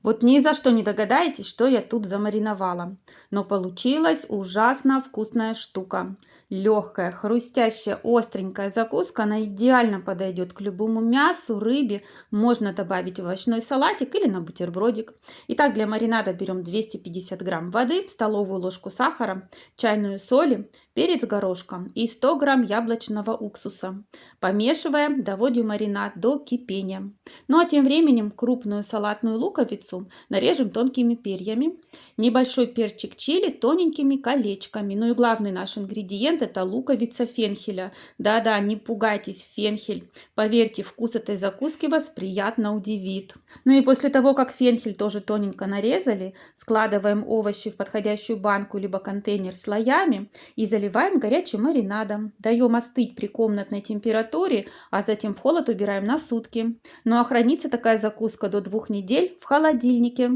Вот ни за что не догадаетесь, что я тут замариновала. Но получилась ужасно вкусная штука. Легкая, хрустящая, остренькая закуска. Она идеально подойдет к любому мясу, рыбе. Можно добавить в овощной салатик или на бутербродик. Итак, для маринада берем 250 грамм воды, столовую ложку сахара, чайную соли, перец горошком и 100 грамм яблочного уксуса. Помешиваем, доводим маринад до кипения. Ну а тем временем крупную салатную луковицу нарежем тонкими перьями, небольшой перчик чили тоненькими колечками. Ну и главный наш ингредиент — это луковица фенхеля. Да-да, не пугайтесь, фенхель. Поверьте, вкус этой закуски вас приятно удивит. Ну и после того, как фенхель тоже тоненько нарезали, складываем овощи в подходящую банку либо контейнер слоями и заливаем горячим маринадом. Даем остыть при комнатной температуре, а затем в холод убираем на сутки. Ну а хранится такая закуска до 2 недель в холодильнике.